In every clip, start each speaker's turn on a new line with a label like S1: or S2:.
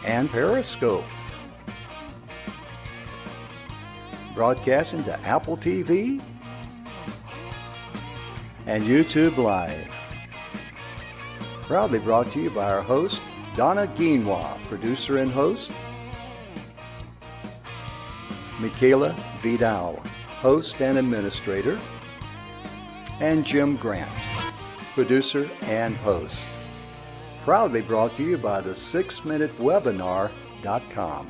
S1: and Periscope. Broadcasting to Apple TV and YouTube Live. Proudly brought to you by our host, Donna Guinois, producer and host, Michaela Vidal, host and administrator, and Jim Grant, producer and host. Proudly brought to you by the 6minutewebinar.com.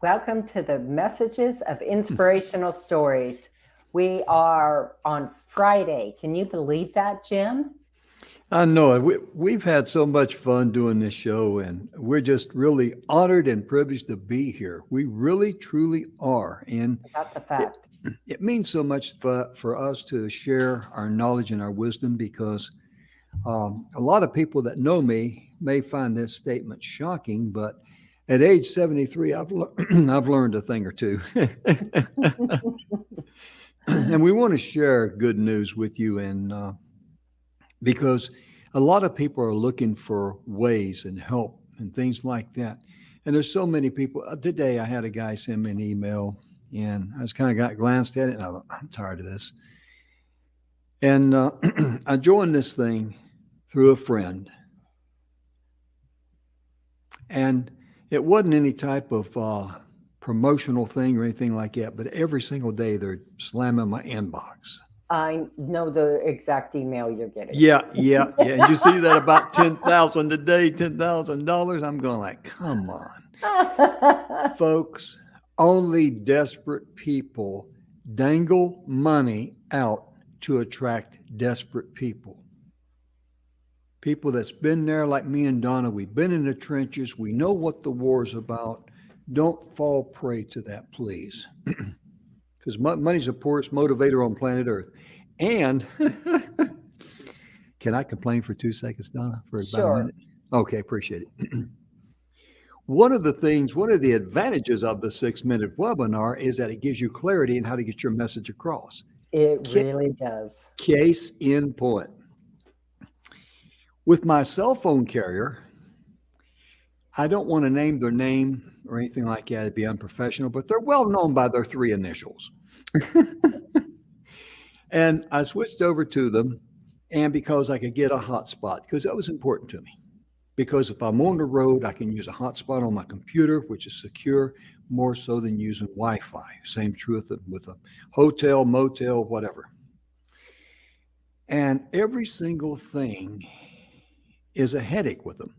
S2: Welcome to the Messages of Inspirational Stories. We are on Friday. Can you believe that, Jim?
S1: I know it. We've had so much fun doing this show, and we're just really honored and privileged to be here. We really, truly are. And
S2: that's a fact.
S1: It means so much for us to share our knowledge and our wisdom, because a lot of people that know me may find this statement shocking, but at age 73, I've learned a thing or two. And we want to share good news with you, and because a lot of people are looking for ways and help and things like that. And there's so many people. Today I had a guy send me an email, and I just kind of glanced at it, and I thought, I'm tired of this. And I joined this thing through a friend. And it wasn't any type of promotional thing or anything like that, but every single day they're slamming my inbox.
S2: I know the exact email you're getting.
S1: Yeah. And you see that about 10,000 a day, $10,000. I'm going like, come on. Folks, only desperate people dangle money out to attract desperate people. People that's been there like me and Donna. We've been in the trenches. We know what the war's about. Don't fall prey to that, please. Because money's the poorest motivator on planet Earth. And can I complain for 2 seconds, Donna? For about a minute? Okay, appreciate it. One of the advantages of the 6-minute webinar is that it gives you clarity in how to get your message across.
S2: It really does.
S1: Case in point. With my cell phone carrier, I don't want to name their name or anything like that. It'd be unprofessional, but they're well known by their 3 initials. And I switched over to them, and because I could get a hotspot, because that was important to me. Because if I'm on the road, I can use a hotspot on my computer, which is secure, more so than using Wi-Fi. Same truth with a hotel, motel, whatever. And every single thing is a headache with them.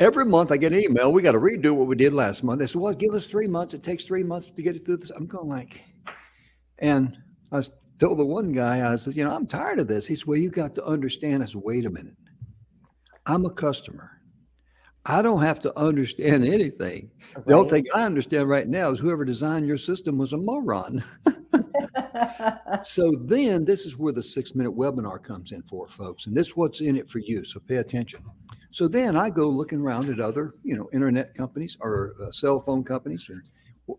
S1: Every month I get an email, we got to redo what we did last month. They said, well, give us 3 months. It takes 3 months to get it through this. I'm going like, and I told the one guy, I said, I'm tired of this. He said, well, you got to understand. I said, wait a minute. I'm a customer. I don't have to understand anything. Right. The only thing I understand right now is whoever designed your system was a moron. So then this is where the 6-minute webinar comes in for, folks. And this is what's in it for you. So pay attention. So then I go looking around at other, internet companies or cell phone companies. And, I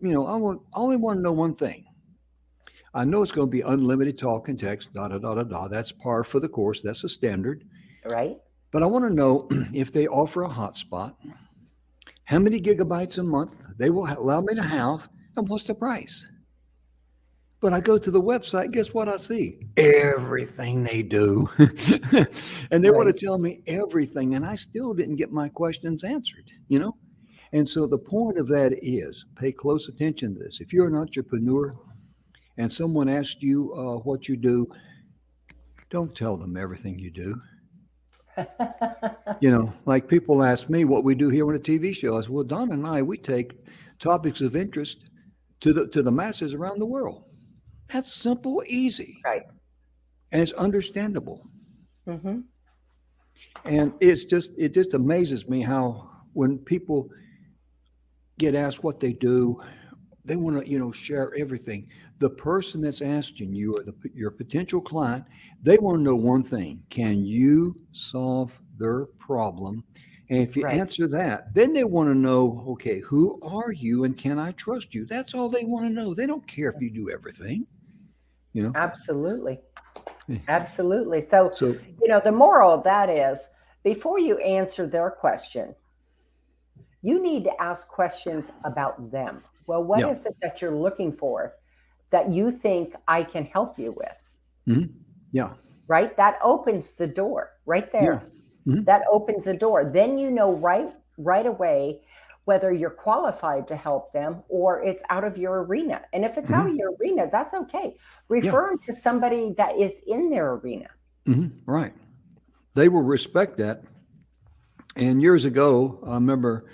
S1: only want to know one thing. I know it's going to be unlimited talk and text, That's par for the course. That's the standard.
S2: Right.
S1: But I want to know if they offer a hotspot, how many gigabytes a month they will allow me to have, and what's the price. But I go to the website, guess what I see? Everything they do. And they want to tell me everything, and I still didn't get my questions answered, And so the point of that is, pay close attention to this. If you're an entrepreneur and someone asks you what you do, don't tell them everything you do. Like people ask me what we do here on a TV show. I said, well, Donna and I, we take topics of interest to the masses around the world. That's simple, easy.
S2: Right.
S1: And it's understandable.
S2: Mm-hmm.
S1: And it just amazes me how when people get asked what they do, they want to, share everything. The person that's asking you or your potential client, they want to know one thing. Can you solve their problem? And if you answer that, then they want to know, okay, who are you and can I trust you? That's all they want to know. They don't care if you do everything,
S2: Absolutely. Absolutely. So,
S1: So
S2: the moral of that is before you answer their question, you need to ask questions about them. Well, what
S1: yeah.
S2: is it that you're looking for that you think I can help you with?
S1: Mhm. Yeah.
S2: Right? That opens the door right
S1: Yeah.
S2: there.
S1: Mhm.
S2: That opens the door. Then you know right away whether you're qualified to help them or it's out of your arena. And if it's out of
S1: Mhm.
S2: your arena, that's okay.
S1: Yeah.
S2: Refer them to somebody that is in their arena.
S1: Right. They will respect that. And years ago, I remember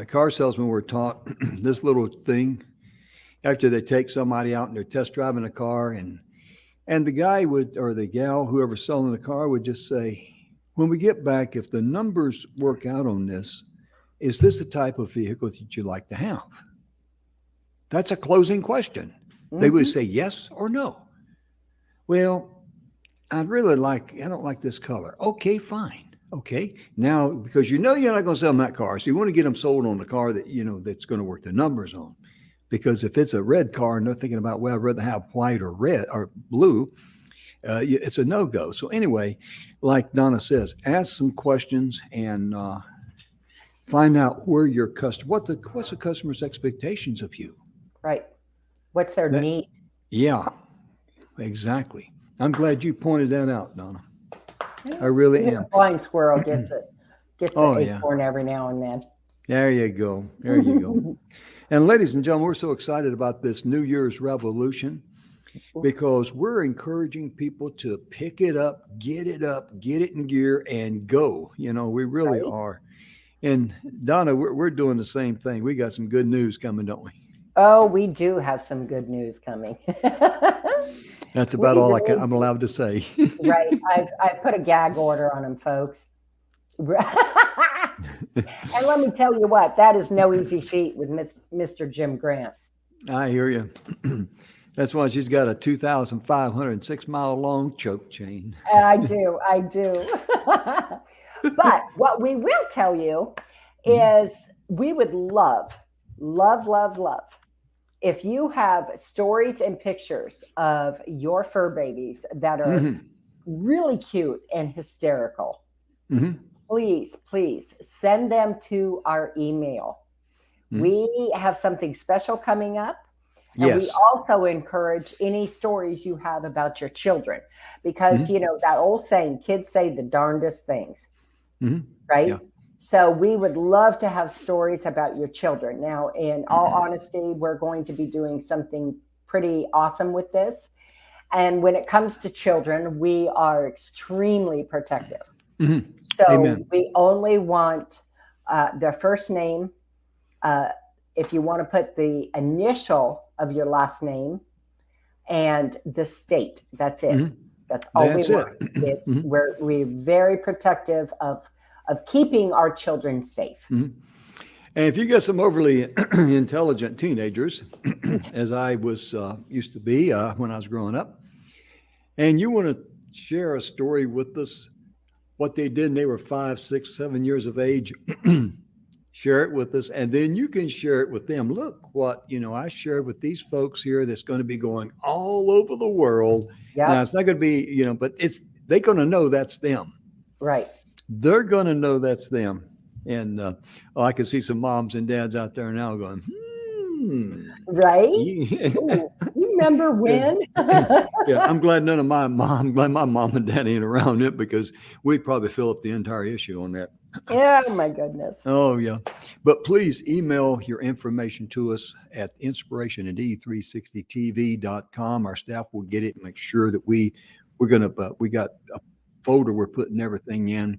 S1: car salesmen were taught this little thing after they take somebody out and they're test driving a car, and the guy would, or the gal, whoever's selling the car, would just say, when we get back, if the numbers work out on this, is this the type of vehicle that you'd like to have? That's a closing question. They would
S2: Mm-hmm.
S1: say yes or no. Well, I don't like this color. Okay, fine. Okay. Now, because you're not going to sell them that car. So you want to get them sold on the car that, that's going to work the numbers on. Because if it's a red car and they're thinking about, well, I'd rather have white or red or blue, it's a no-go. So anyway, like Donna says, ask some questions and find out where your customer, what's the customer's expectations of you.
S2: Right. What's their
S1: That,
S2: need?
S1: yeah, exactly. I'm glad you pointed that out, Donna.
S2: Yeah.
S1: I really
S2: Even
S1: am.
S2: a blind squirrel gets
S1: Oh,
S2: an
S1: yeah.
S2: acorn every now and then.
S1: There you go. There you go. And ladies and gentlemen, we're so excited about this New Year's revolution because we're encouraging people to pick it up, get it in gear, and go. We really
S2: Right?
S1: are. And Donna, we're doing the same thing. We got some good news coming, don't we?
S2: Oh, we do have some good news coming.
S1: That's
S2: We
S1: about all
S2: really
S1: I'm
S2: do.
S1: allowed to say.
S2: Right. I've put a gag order on them, folks. And let me tell you what, that is no easy feat with Mr. Jim Grant.
S1: I hear you. That's why she's got a 2,506-mile long choke chain.
S2: I do. But what we will tell you is we would love if you have stories and pictures of your fur babies that are really cute and hysterical. Please send them to our email. We have something special coming up. And we also encourage any stories you have about your children because, that old saying, kids say the darndest things, right?
S1: Yeah.
S2: So we would love to have stories about your children. Now, in all honesty, we're going to be doing something pretty awesome with this. And when it comes to children, we are extremely protective. So
S1: Amen.
S2: we only want their first name. If you want to put the initial of your last name and the state, that's it. That's all we want. It's we're very protective of keeping our children safe.
S1: And if you get some overly intelligent teenagers, as I was used to be when I was growing up, and you want to share a story with us, what they did when they were 5, 6, 7 years of age, share it with us, and then you can share it with them. Look what I shared with these folks here that's going to be going all over the world.
S2: Yep.
S1: Now it's not going to be but they're going to know that's them.
S2: Right.
S1: They're going to know that's them. And I can see some moms and dads out there now going,
S2: right? Ooh, you remember when?
S1: Yeah, I'm glad my mom and dad ain't around it because we'd probably fill up the entire issue on that.
S2: Yeah, my goodness.
S1: Oh, yeah. But please email your information to us at inspiration@e360tv.com. Our staff will get it and make sure that we got a folder we're putting everything in.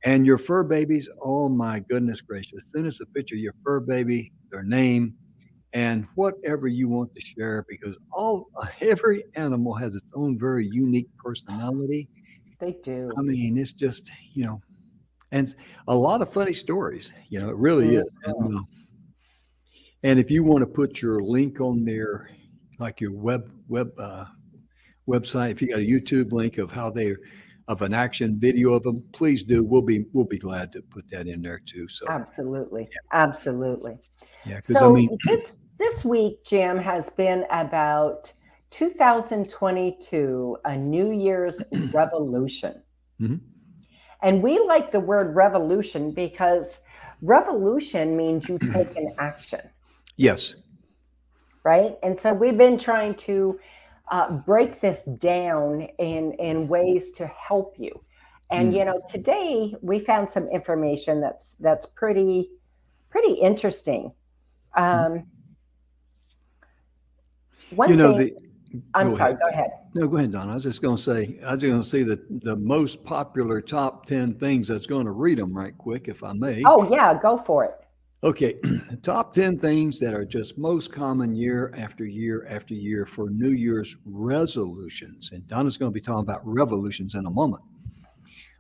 S1: And your fur babies, oh my goodness gracious, send us a picture of your fur baby, their name, and whatever you want to share, because every animal has its own very unique personality.
S2: They do.
S1: I mean, it's just, and a lot of funny stories, it really is. And if you want to put your link on there, like your website, if you got a YouTube link of of an action video of them, please do. We'll be glad to put that in there too. So
S2: absolutely. Absolutely.
S1: Yeah.
S2: So this week, Jim, has been about 2022, a New Year's revolution.
S1: Mm-hmm.
S2: And we like the word revolution because revolution means you take an action.
S1: Yes.
S2: Right. And so we've been trying to break this down in ways to help you. And, today we found some information that's pretty interesting. One thing. I'm sorry, go ahead.
S1: No, go ahead, Don. I was just going to say that the most popular top 10 things. That's going to read them right quick, if I may.
S2: Oh, yeah, go for it.
S1: Okay. Top 10 things that are just most common year after year after year for New Year's resolutions. And Donna's going to be talking about revolutions in a moment.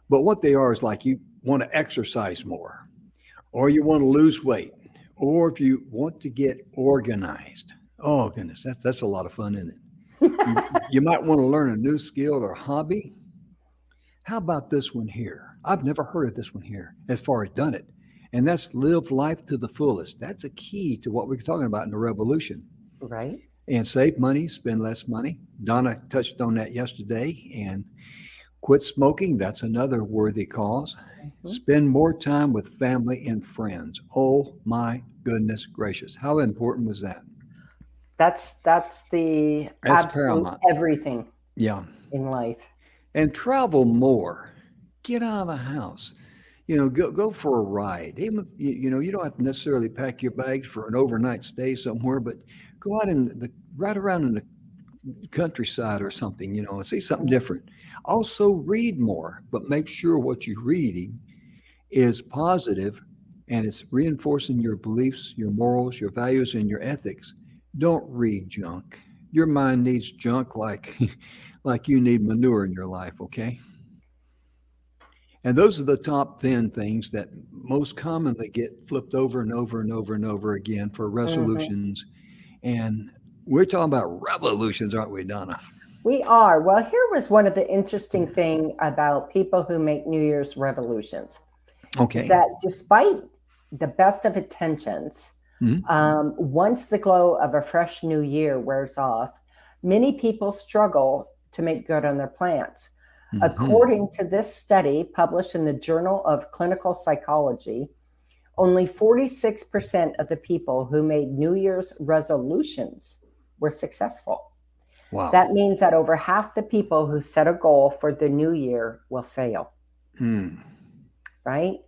S1: But what they are is like you want to exercise more, or you want to lose weight, or if you want to get organized. Oh, goodness, that's a lot of fun, isn't it? You might want to learn a new skill or hobby. How about this one here? I've never heard of this one here as far as done it. And that's live life to the fullest. That's a key to what we're talking about in the revolution.
S2: Right.
S1: And save money, spend less money. Donna touched on that yesterday. And quit smoking. That's another worthy cause. Mm-hmm. Spend more time with family and friends. Oh my goodness gracious. How important was that? That's absolute
S2: paramount. Everything.
S1: Yeah.
S2: In life.
S1: And travel more. Get out of the house. Go for a ride. Even you don't have to necessarily pack your bags for an overnight stay somewhere, but go out right around in the countryside or something, and see something different. Also read more, but make sure what you're reading is positive and it's reinforcing your beliefs, your morals, your values, and your ethics. Don't read junk. Your mind needs junk like you need manure in your life, okay? And those are the top 10 things that most commonly get flipped over and over and over and over again for resolutions. Mm-hmm. And we're talking about revolutions, aren't we, Donna?
S2: We are. Well, here was one of the interesting things about people who make New Year's resolutions.
S1: Okay.
S2: Is that despite the best of intentions, once the glow of a fresh new year wears off, many people struggle to make good on their plans. Mm-hmm. According to this study published in the Journal of Clinical Psychology, only 46% of the people who made New Year's resolutions were successful.
S1: Wow.
S2: That means that over half the people who set a goal for the new year will fail. Right?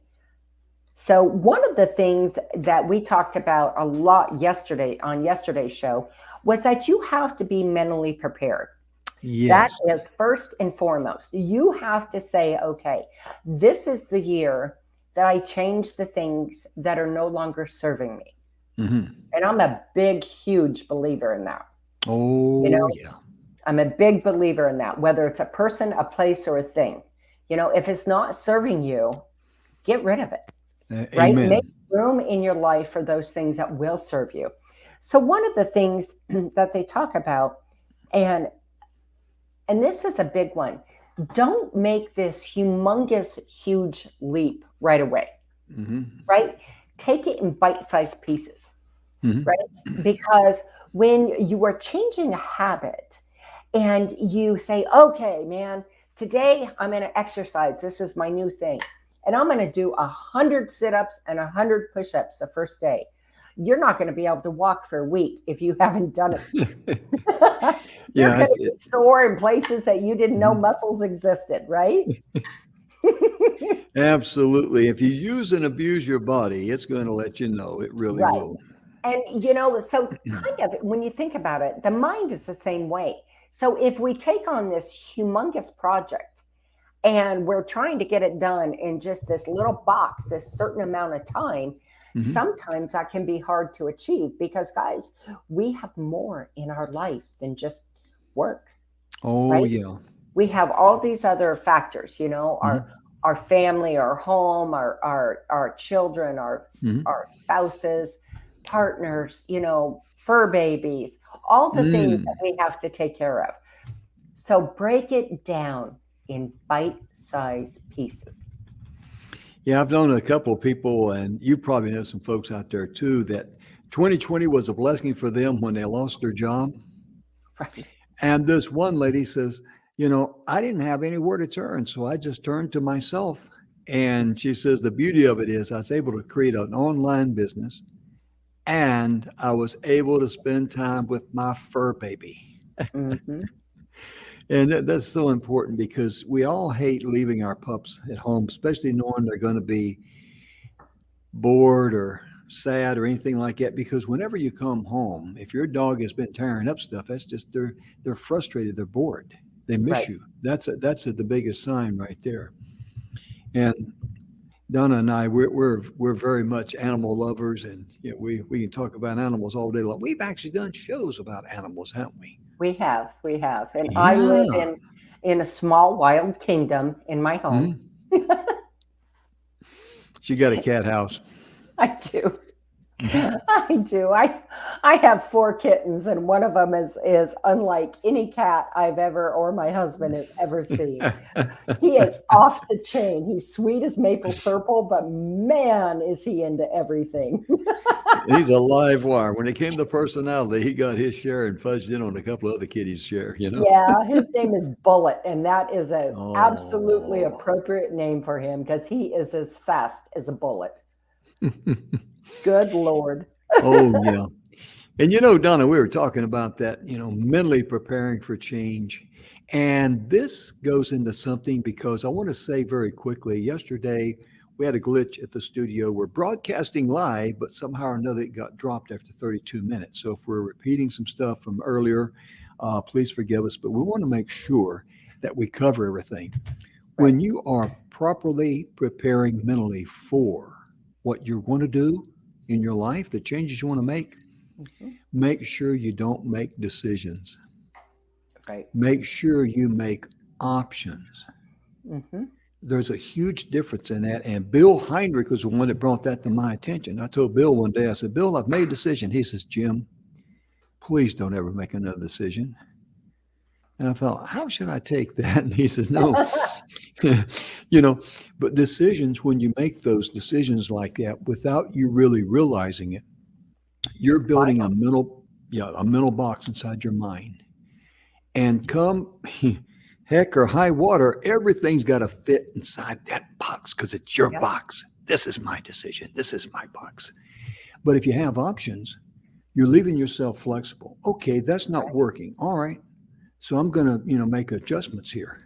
S2: So one of the things that we talked about a lot yesterday on yesterday's show was that you have to be mentally prepared.
S1: Yes.
S2: That is first and foremost. You have to say, okay, this is the year that I change the things that are no longer serving me. Mm-hmm. And I'm a big, huge believer in that.
S1: Oh, yeah.
S2: I'm a big believer in that, whether it's a person, a place, or a thing. If it's not serving you, get rid of it. Right?
S1: Amen.
S2: Make room in your life for those things that will serve you. So one of the things that they talk about, and this is a big one, don't make this humongous, huge leap right away. Mm-hmm. Right? Take it in bite-sized pieces. Mm-hmm. Right? Because when you are changing a habit and you say, okay, man, today I'm going to exercise. This is my new thing. And I'm going to do 100 sit-ups and 100 push-ups the first day. You're not going to be able to walk for a week if you haven't done it. You're going to be sore in places that you didn't know muscles existed, right?
S1: Absolutely. If you use and abuse your body, it's going to let you know. It really will.
S2: And, so kind of when you think about it, the mind is the same way. So if we take on this humongous project and we're trying to get it done in just this little box, this certain amount of time, sometimes that can be hard to achieve because, guys, we have more in our life than just work.
S1: Oh, right? Yeah.
S2: We have all these other factors, our family, our home, our children, our spouses, partners, fur babies, all the things that we have to take care of. So break it down in bite-sized pieces.
S1: Yeah, I've known a couple of people, and you probably know some folks out there too, that 2020 was a blessing for them when they lost their job.
S2: Right.
S1: And this one lady says, I didn't have anywhere to turn, so I just turned to myself. And she says the beauty of it is I was able to create an online business, and I was able to spend time with my fur baby.
S2: Mm-hmm.
S1: And that's so important because we all hate leaving our pups at home, especially knowing they're going to be bored or sad or anything like that. Because whenever you come home, if your dog has been tearing up stuff, that's just they're frustrated, they're bored, they miss
S2: Right.
S1: you. That's the biggest sign right there. And Donna and I, we're very much animal lovers, and we can talk about animals all day long. We've actually done shows about animals, haven't we?
S2: We have. And I live
S1: Yeah.
S2: in a small wild kingdom in my home.
S1: She got a cat house.
S2: I do. I do. I have 4 kittens, and one of them is unlike any cat I've ever or my husband has ever seen. He is off the chain. He's sweet as maple syrup, but man, is he into everything.
S1: He's a live wire. When it came to personality, he got his share and fudged in on a couple of other kitties' share.
S2: Yeah, his name is Bullet, and that is a absolutely
S1: Oh.
S2: appropriate name for him because he is as fast as a bullet. Good Lord.
S1: Oh, yeah. And Donna, we were talking about that, mentally preparing for change. And this goes into something because I want to say very quickly, yesterday we had a glitch at the studio. We're broadcasting live, but somehow or another it got dropped after 32 minutes. So if we're repeating some stuff from earlier, please forgive us. But we want to make sure that we cover everything. When you are properly preparing mentally for what you're going to do in your life, the changes you want to make, make sure you don't make decisions.
S2: Right.
S1: Make sure you make options.
S2: Mm-hmm.
S1: There's a huge difference in that. And Bill Heinrich was the one that brought that to my attention. I told Bill one day, I said, Bill, I've made a decision. He says, Jim, please don't ever make another decision. And I thought, how should I take that? And he says, no, but decisions, when you make those decisions like that without you really realizing it, you're building a mental box inside your mind. And come heck or high water, everything's got to fit inside that box because it's your box. This is my decision. This is my box. But if you have options, you're leaving yourself flexible. Okay, that's not working. All right. So I'm going to, make adjustments here.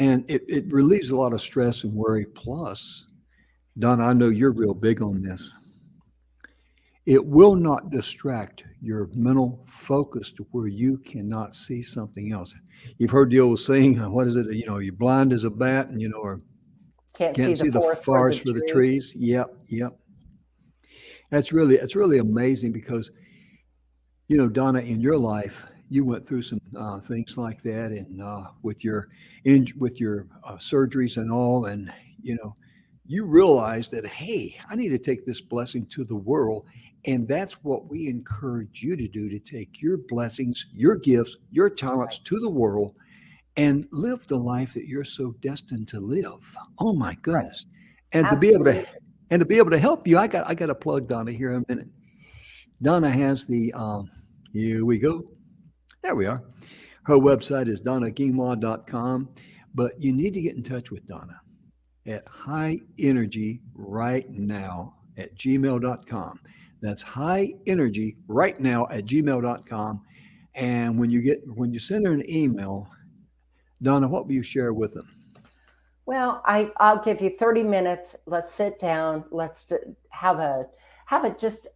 S1: And it relieves a lot of stress and worry. Plus, Donna, I know you're real big on this. It will not distract your mental focus to where you cannot see something else. You've heard the old saying, what is it? You're blind as a bat and, or
S2: can't see the forest
S1: for the trees. Yep. It's really amazing because, Donna, in your life, you went through some things like that, and with your surgeries and all, and you realized that, hey, I need to take this blessing to the world, and that's what we encourage you to do: to take your blessings, your gifts, your talents to the world, and live the life that you're so destined to live. Oh my goodness! And
S2: Absolutely.
S1: to be able to help you, I got to plug Donna here in a minute. Donna has the here we go. There we are. Her website is donnagingma.com, but you need to get in touch with Donna at highenergyrightnow@gmail.com. That's highenergyrightnow@gmail.com. And when you send her an email, Donna, what will you share with them?
S2: Well, I'll give you 30 minutes. Let's sit down. Let's have just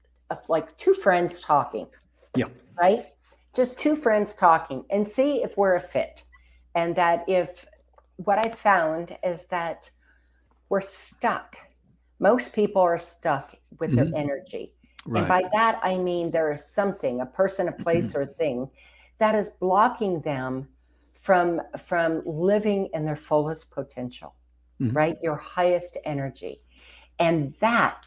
S2: like 2 friends talking.
S1: Yeah.
S2: Right? Just 2 friends talking and see if we're a fit. And that if what I found is that we're stuck. Most people are stuck with their energy.
S1: Right.
S2: And by that, I mean there is something, a person, a place, or a thing that is blocking them from living in their fullest potential, right? Your highest energy. And that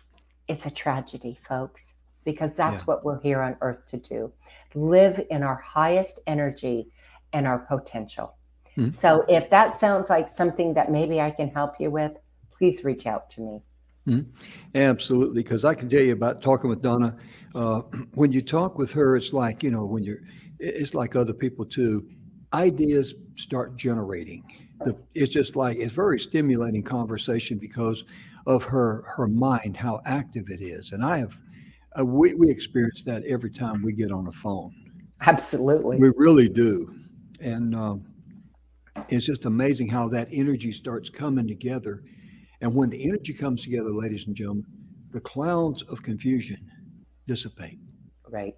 S2: is a tragedy, folks, because that's what we're here on earth to do. Live in our highest energy and our potential. So if that sounds like something that maybe I can help you with, please reach out to me.
S1: Mhm. Absolutely, because I can tell you about talking with Donna. Uh, when you talk with her, it's like, when it's like other people too. Ideas start generating. It's just like, it's very stimulating conversation because of her mind, how active it is. And we experience that every time we get on the phone.
S2: Absolutely.
S1: We really do. And it's just amazing how that energy starts coming together. And when the energy comes together, ladies and gentlemen, the clouds of confusion dissipate.
S2: Right.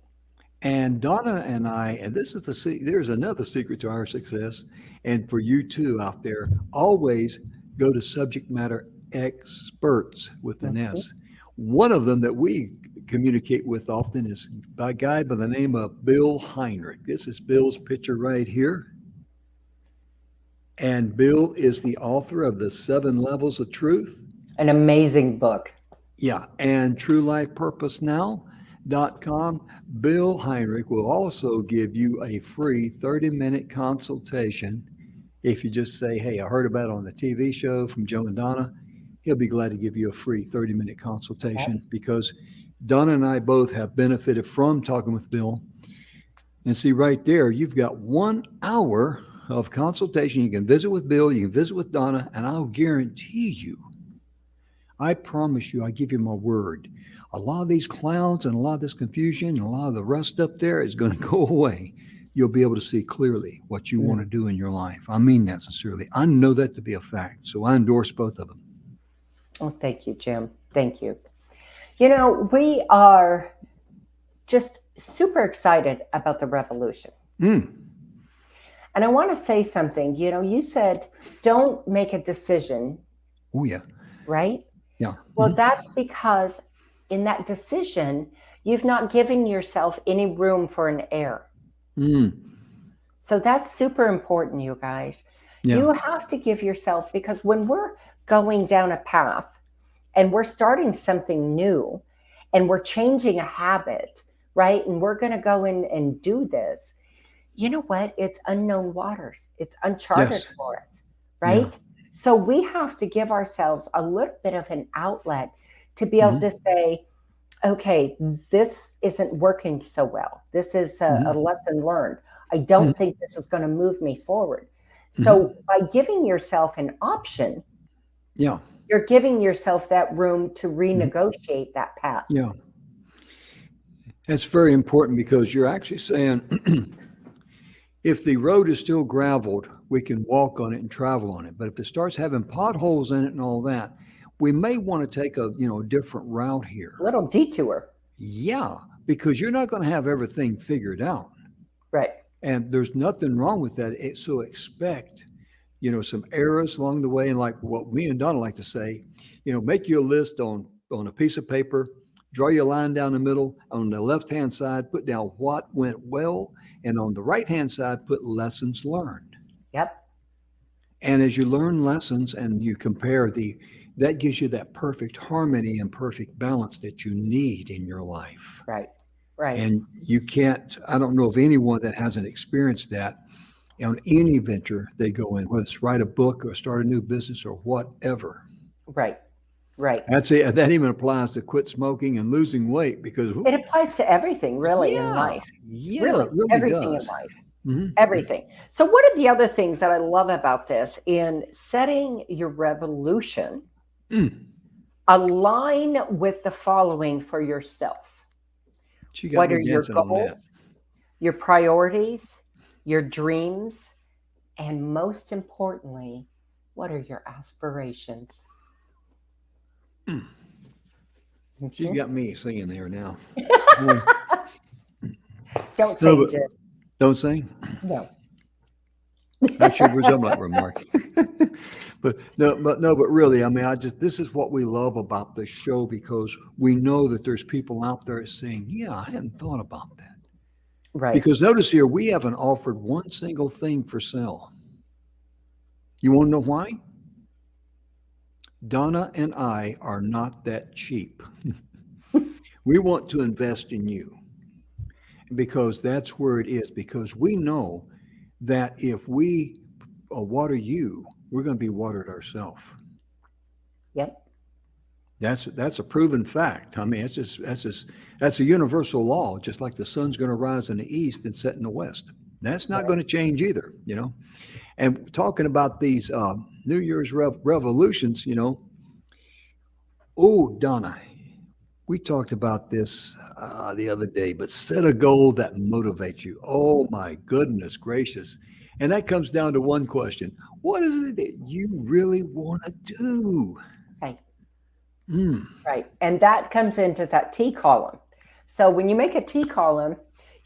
S1: And Donna and I, and there's another secret to our success, and for you too out there, always go to subject matter experts with an
S2: Mhm.
S1: S. One of them that we communicate with often is a guy by the name of Bill Heinrich. This is Bill's picture right here. And Bill is the author of The 7 Levels of Truth.
S2: An amazing book.
S1: Yeah, and TrueLifePurposeNow.com. Bill Heinrich will also give you a free 30-minute consultation. If you just say, hey, I heard about it on the TV show from Joe and Donna, he'll be glad to give you a free 30-minute
S2: Yep.
S1: consultation because Donna and I both have benefited from talking with Bill. And see, right there, you've got 1 hour of consultation. You can visit with Bill, you can visit with Donna, and I'll guarantee you, I promise you, I give you my word. A lot of these clouds and a lot of this confusion and a lot of the rust up there is going to go away. You'll be able to see clearly what you want to do in your life. I mean that sincerely. I know that to be a fact. So I endorse both of them.
S2: Oh, thank you, Jim. Thank you. We are just super excited about the revolution.
S1: Mm.
S2: And I want to say something. You said don't make a decision,
S1: Oh, yeah.
S2: right?
S1: Yeah.
S2: Well, that's because in that decision, you've not given yourself any room for an error.
S1: Mm.
S2: So that's super important, you guys.
S1: Yeah.
S2: You have to give yourself, because when we're going down a path and we're starting something new and we're changing a habit, right? And we're going to go in and do this. You know what? It's unknown waters. It's uncharted
S1: Yes.
S2: for us, right? So we have to give ourselves a little bit of an outlet to be able to say, okay, this isn't working so well. This is a lesson learned. I don't think this is going to move me forward. So by giving yourself an option,
S1: Yeah.
S2: you're giving yourself that room to renegotiate that path.
S1: Yeah. That's very important because you're actually saying if the road is still graveled, we can walk on it and travel on it. But if it starts having potholes in it and all that, we may want to take a different route here.
S2: A little detour.
S1: Yeah, because you're not going to have everything figured out.
S2: Right.
S1: And there's nothing wrong with that. So expect, some errors along the way. And like what me and Donna like to say, make you a list on a piece of paper, draw your line down the middle. On the left-hand side, put down what went well. And on the right-hand side, put lessons learned.
S2: Yep.
S1: And as you learn lessons and you compare that gives you that perfect harmony and perfect balance that you need in your life.
S2: Right. Right.
S1: And I don't know of anyone that hasn't experienced that on any venture they go in, whether it's write a book or start a new business or whatever.
S2: Right. Right.
S1: That's it. That even applies to quit smoking and losing weight because
S2: it applies to everything really in life.
S1: Yeah,
S2: really,
S1: it really
S2: everything
S1: does.
S2: in life.
S1: Mhm.
S2: Everything. So one of the other things that I love about this in setting your revolution, align with the following for yourself.
S1: She got
S2: What
S1: me
S2: are your
S1: dancing on that.
S2: goals, your priorities, your dreams, and most importantly, what are your aspirations?
S1: She's got me singing there now.
S2: Don't sing,
S1: but-
S2: Jim.
S1: Don't sing?
S2: No.
S1: Actually, we're something like remark. but really, I mean, this is what we love about this show because we know that there's people out there saying, yeah, I hadn't thought about that.
S2: Right.
S1: Because notice here, we haven't offered one single thing for sale. You want to know why? Donna and I are not that cheap. We want to invest in you because that's where it is. Because we know that if we water you, we're going to be watered ourselves.
S2: Yep.
S1: That's a proven fact. I mean, that's a universal law. Just like the sun's going to rise in the east and set in the west. That's not
S2: Right.
S1: going to change either. And talking about these New Year's revolutions, oh, Donna, we talked about this the other day, but set a goal that motivates you. Oh my goodness gracious. And that comes down to one question. What is it that you really want to do?
S2: Right.
S1: Mm.
S2: Right. And that comes into that T column. So when you make a T column,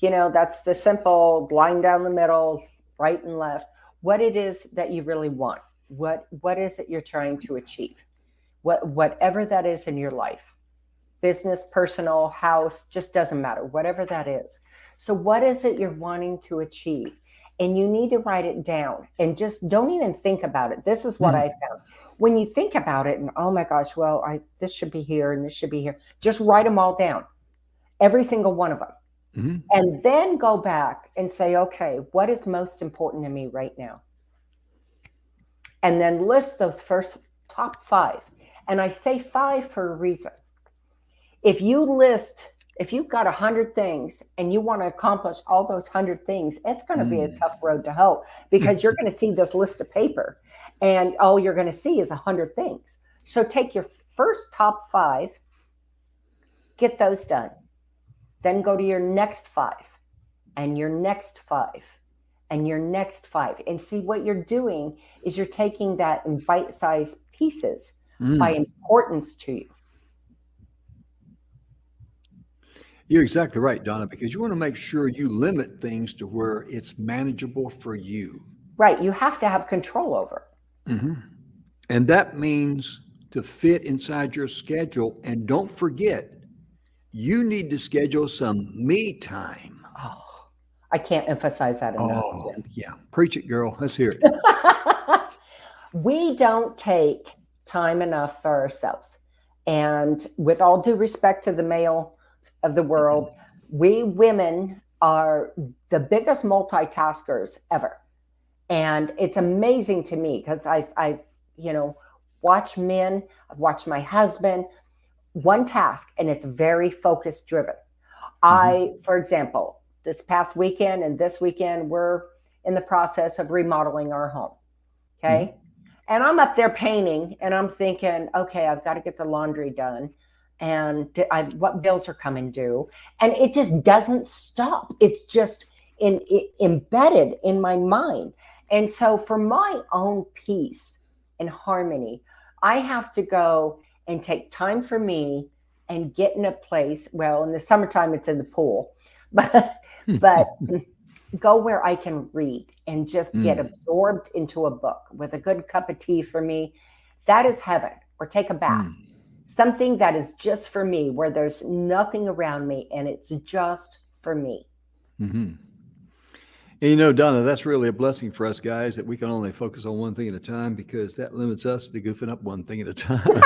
S2: that's the simple line down the middle, right and left, what it is that you really want. What is it you're trying to achieve? Whatever that is in your life, business, personal, house, just doesn't matter, whatever that is. So what is it you're wanting to achieve? And you need to write it down and just don't even think about it. This is what I found. When you think about it and, oh my gosh, well, this should be here and this should be here. Just write them all down, every single one of them.
S1: Mm-hmm.
S2: And then go back and say, okay, what is most important to me right now? And then list those first top 5. And I say 5 for a reason. If you've got 100 things and you want to accomplish all those 100 things, it's going to be a tough road to hoe, because you're going to see this list of paper and all you're going to see is 100 things. So take your first top 5, get those done. Then go to your next 5 and your next 5 and your next 5. And see, what you're doing is you're taking that in bite-sized pieces by importance to you.
S1: You're exactly right, Donna, because you want to make sure you limit things to where it's manageable for you.
S2: Right. You have to have control over it.
S1: Mm-hmm. And that means to fit inside your schedule. And don't forget, you need to schedule some me time.
S2: Oh, I can't emphasize that enough.
S1: Oh, yeah. Preach it, girl. Let's hear it.
S2: We don't take time enough for ourselves. And with all due respect to the male of the world, we women are the biggest multitaskers ever. And it's amazing to me because I've watched men, I've watched my husband, one task, and it's very focus driven. For example, this past weekend and this weekend, we're in the process of remodeling our home. Okay. And I'm up there painting and I'm thinking, okay, I've got to get the laundry done. And what bills are coming due? And it just doesn't stop. It's just embedded in my mind. And so for my own peace and harmony, I have to go and take time for me and get in a place. Well, in the summertime, it's in the pool, but go where I can read and just get absorbed into a book with a good cup of tea for me. That is heaven. Or take a bath. Something that is just for me, where there's nothing around me and it's just for me.
S1: Mm-hmm. And Donna, that's really a blessing for us guys, that we can only focus on one thing at a time, because that limits us to goofing up one thing at a time.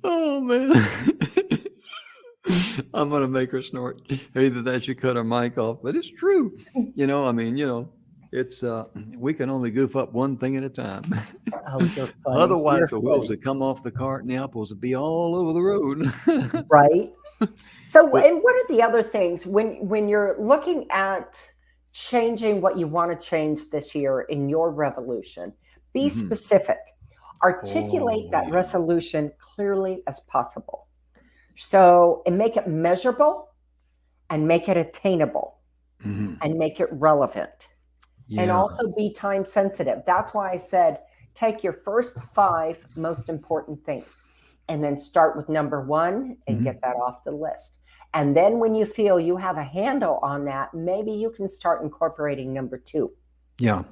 S1: Oh, man. I'm going to make her snort. Either that, she cut her mic off, but it's true. It's we can only goof up one thing at a time.
S2: Oh, you're funny.
S1: Otherwise, the wheels would come off the cart and the apples would be all over the road.
S2: Right. So, and what are the other things when you're looking at changing what you want to change this year in your revolution? Be specific. Articulate that resolution clearly as possible. So, and make it measurable and make it attainable and make it relevant. Yeah. And also be time sensitive. That's why I said, take your first 5 most important things and then start with number 1 and get that off the list. And then when you feel you have a handle on that, maybe you can start incorporating number 2.
S1: Yeah.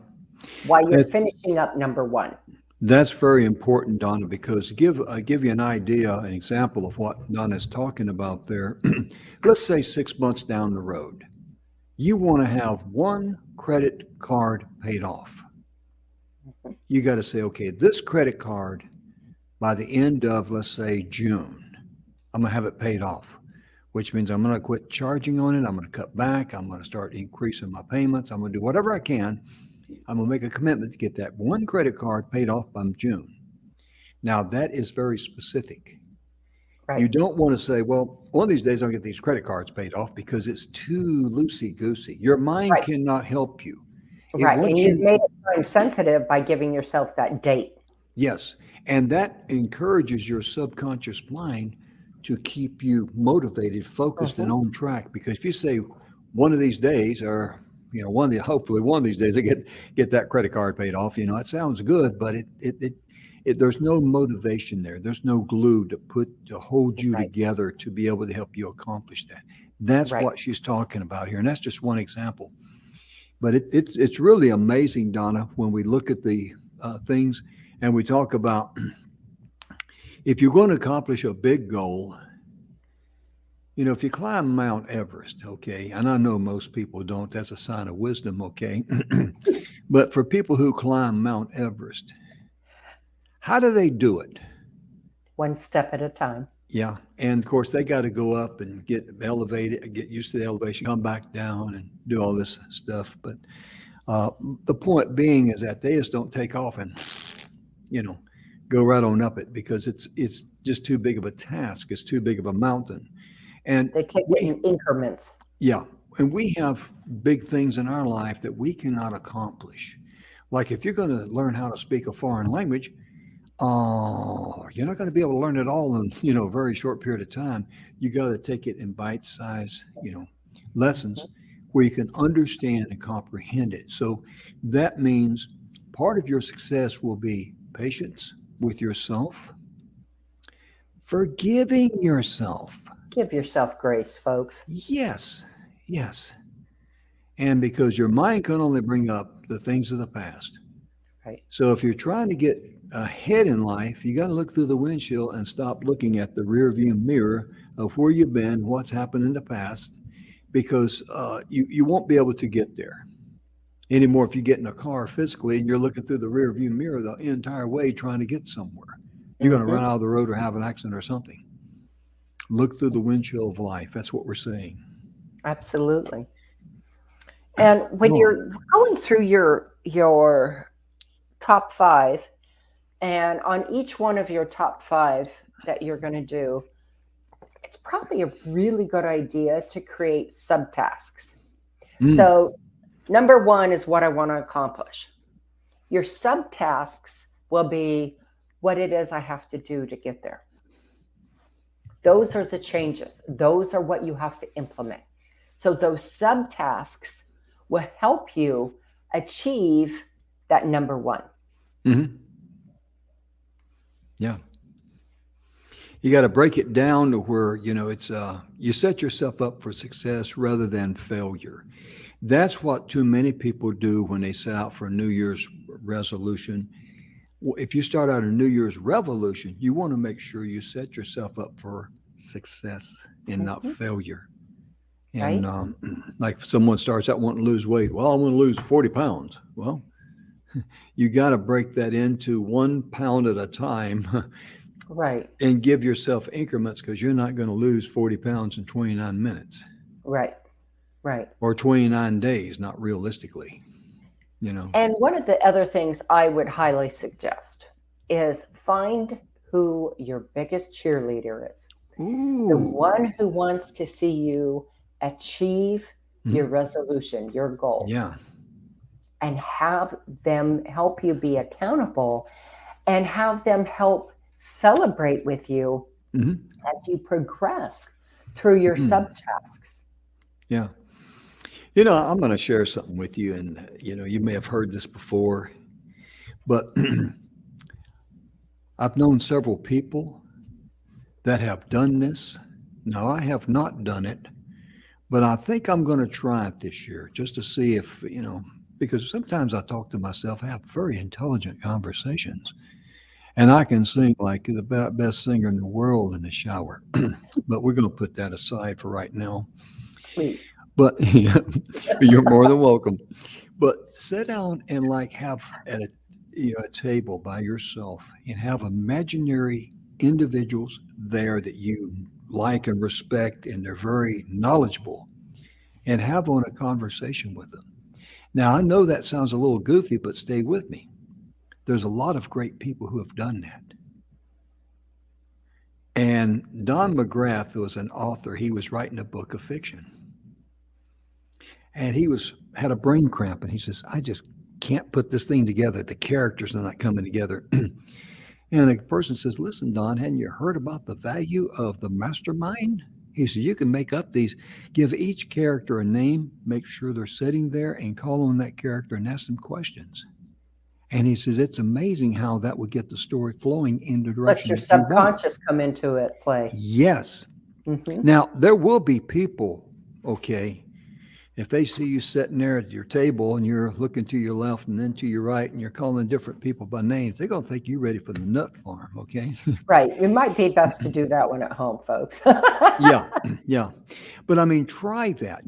S2: While you're finishing up number 1.
S1: That's very important, Donna, because give you an idea, an example of what Donna's talking about there. Let's say 6 months down the road, you want to have 1 credit card paid off. You got to say, okay, this credit card, by the end of, let's say, June, I'm going to have it paid off, which means I'm going to quit charging on it. I'm going to cut back. I'm going to start increasing my payments. I'm going to do whatever I can I'm going to make a commitment to get that one credit card paid off by June. Now, that is very specific.
S2: Right.
S1: You don't want to say, well, one of these days I'll get these credit cards paid off, because it's too loosey-goosey. Your mind
S2: Right.
S1: cannot help you. It
S2: Right. And
S1: wants
S2: you've made it time sensitive by giving yourself that date.
S1: Yes. And that encourages your subconscious mind to keep you motivated, focused, and on track. Because if you say one of these days, or hopefully one of these days I get that credit card paid off, it sounds good, but there's no motivation there. There's no glue to hold you together to be able to help you accomplish that. That's what she's talking about here. And that's just one example. But it's really amazing, Donna, when we look at the things and we talk about, if you're going to accomplish a big goal, if you climb Mount Everest, okay, and I know most people don't, that's a sign of wisdom, okay? But for people who climb Mount Everest, how do they do it?
S2: One step at a time.
S1: Yeah. And of course, they got to go up and get elevated, get used to the elevation, come back down and do all this stuff. But the point being is that they just don't take off and, go right on up it, because it's just too big of a task. It's too big of a mountain. And
S2: they take it in increments.
S1: Yeah. And we have big things in our life that we cannot accomplish. Like if you're going to learn how to speak a foreign language, you're not going to be able to learn it all in, a very short period of time. You got to take it in bite-sized, lessons where you can understand and comprehend it. So that means part of your success will be patience with yourself, forgiving yourself.
S2: Give yourself grace, folks.
S1: Yes. And because your mind can only bring up the things of the past.
S2: Right.
S1: So if you're trying to get ahead in life, you got to look through the windshield and stop looking at the rear view mirror of where you've been, what's happened in the past, because you won't be able to get there anymore if you get in a car physically and you're looking through the rear view mirror the entire way trying to get somewhere. You're going to run out of the road or have an accident or something. Look through the windshield of life. That's what we're saying.
S2: Absolutely. And when you're going through your top 5, and on each one of your top 5 that you're going to do, it's probably a really good idea to create subtasks. So number 1 is what I want to accomplish. Your subtasks will be what it is I have to do to get there. Those are the changes. Those are what you have to implement. So those subtasks will help you achieve that number 1.
S1: Mm-hmm. Yeah. You got to break it down to where, it's you set yourself up for success rather than failure. That's what too many people do when they set out for a New Year's resolution. If you start out a New Year's revolution, you want to make sure you set yourself up for success and not failure. And like if someone starts out wanting to lose weight, well, I want to lose 40 pounds. Well, you got to break that into 1 pound at a time.
S2: Right.
S1: And give yourself increments, because you're not going to lose 40 pounds in 29 minutes.
S2: Right.
S1: Or 29 days, not realistically,
S2: And one of the other things I would highly suggest is find who your biggest cheerleader is.
S1: Ooh.
S2: The one who wants to see you achieve your resolution, your goal.
S1: Yeah.
S2: And have them help you be accountable, and have them help celebrate with you as you progress through your subtasks.
S1: Yeah. I'm going to share something with you, and, you may have heard this before, but I've known several people that have done this. Now, I have not done it, but I think I'm going to try it this year just to see if, because sometimes I talk to myself, I have very intelligent conversations, and I can sing like the best singer in the world in the shower, but we're going to put that aside for right now.
S2: Please.
S1: But you're more than welcome. But sit down and have at a table by yourself and have imaginary individuals there that you like and respect, and they're very knowledgeable, and have on a conversation with them. Now, I know that sounds a little goofy, but stay with me. There's a lot of great people who have done that. And Don McGrath was an author. He was writing a book of fiction. And he had a brain cramp, and he says, I just can't put this thing together. The characters are not coming together. And a person says, listen, Don, hadn't you heard about the value of the mastermind? He said, you can make up these, give each character a name, make sure they're sitting there, and call on that character and ask them questions. And he says, it's amazing how that would get the story flowing in the direction.
S2: Let your subconscious come into it, play.
S1: Yes. Mm-hmm. Now, there will be people, okay, if they see you sitting there at your table and you're looking to your left and then to your right and you're calling different people by names, they're going to think you're ready for the nut farm, okay?
S2: Right. It might be best to do that one at home, folks.
S1: Yeah. But I mean, try that,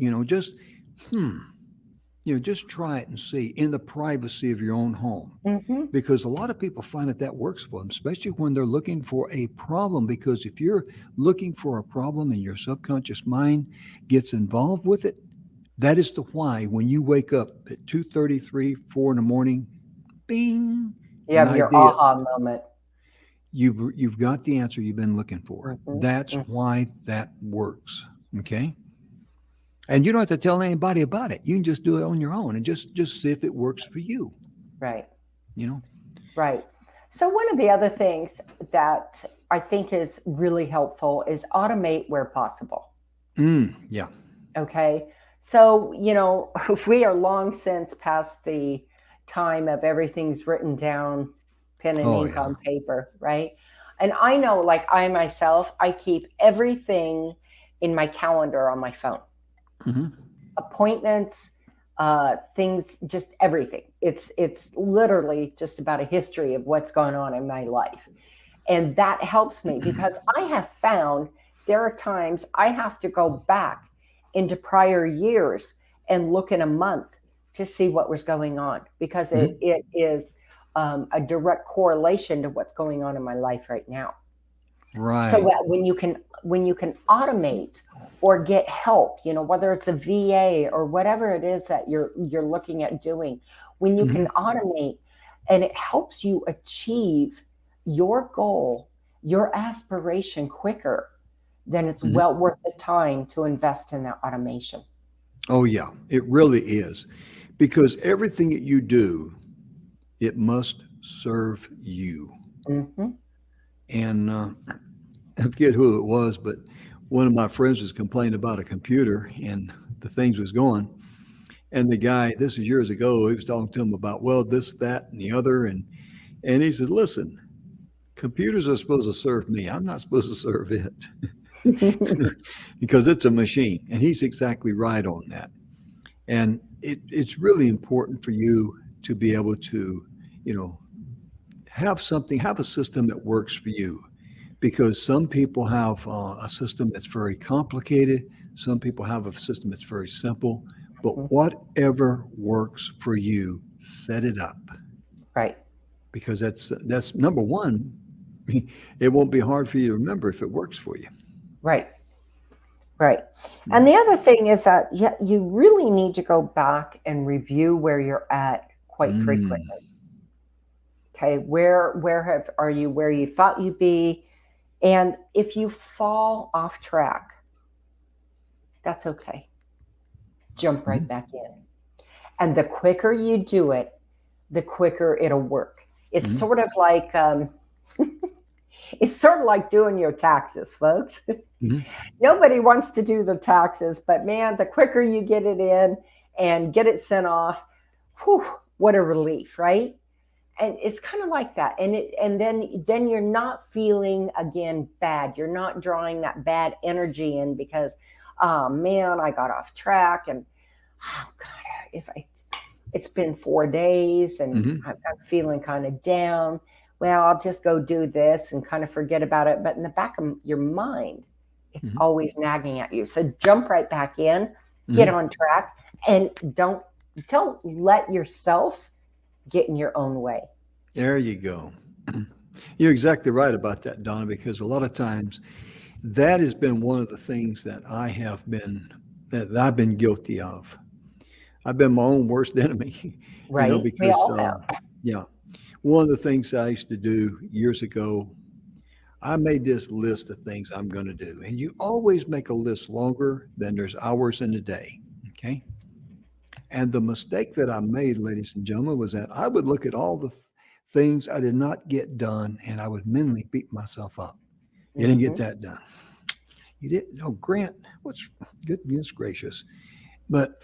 S1: just try it and see in the privacy of your own home. Mm-hmm. Because a lot of people find that works for them, especially when they're looking for a problem. Because if you're looking for a problem and your subconscious mind gets involved with it, that is the why when you wake up at 2:33, 4 in the morning, bing.
S2: You have your aha moment.
S1: You've got the answer you've been looking for. Mm-hmm. That's why that works. Okay. And you don't have to tell anybody about it. You can just do it on your own and just see if it works for you.
S2: Right.
S1: Right.
S2: So one of the other things that I think is really helpful is automate where possible.
S1: Yeah.
S2: Okay. So, we are long since past the time of everything's written down, pen and ink on paper, right? And I know, like I myself, I keep everything in my calendar on my phone. Mm-hmm. Appointments, things, just everything. It's literally just about a history of what's going on in my life. And that helps me because I have found there are times I have to go back into prior years and look in a month to see what was going on because it is a direct correlation to what's going on in my life right now.
S1: Right.
S2: So that when you can automate or get help, whether it's a VA or whatever it is that you're looking at doing, when you can automate and it helps you achieve your goal, your aspiration quicker, then it's well worth the time to invest in that automation.
S1: Oh, yeah, it really is. Because everything that you do, it must serve you. Mm-hmm. And I forget who it was, but one of my friends was complaining about a computer and the things was going. And the guy, this was years ago, he was talking to him about, well, this, that, and the other. And he said, listen, computers are supposed to serve me. I'm not supposed to serve it. Because it's a machine, and he's exactly right on that. And it's really important for you to be able to, have a system that works for you, because some people have a system that's very complicated. Some people have a system that's very simple, but whatever works for you, set it up.
S2: Right.
S1: Because that's number one. It won't be hard for you to remember if it works for you.
S2: Right. And the other thing is that you really need to go back and review where you're at quite frequently. Okay, where are you where you thought you'd be? And if you fall off track, that's okay. Jump right back in. And the quicker you do it, the quicker it'll work. It's sort of like it's sort of like doing your taxes, folks. Nobody wants to do the taxes, but man, the quicker you get it in and get it sent off, whew, what a relief, right? And it's kind of like that. And then you're not feeling again bad. You're not drawing that bad energy in because, oh man, I got off track and oh God, it's been 4 days and I'm feeling kind of down. Well, I'll just go do this and kind of forget about it. But in the back of your mind, it's always nagging at you. So jump right back in, get on track, and don't let yourself get in your own way.
S1: There you go. You're exactly right about that, Donna, because a lot of times that has been one of the things that I've been guilty of. I've been my own worst enemy,
S2: Right. We
S1: because,
S2: all have.
S1: yeah, one of the things I used to do years ago, I made this list of things I'm going to do. And you always make a list longer than there's hours in a day. Okay. And the mistake that I made, ladies and gentlemen, was that I would look at all the things I did not get done and I would mentally beat myself up. You didn't get
S2: Hmm.
S1: that done. You didn't. Oh, Grant, what's goodness gracious. But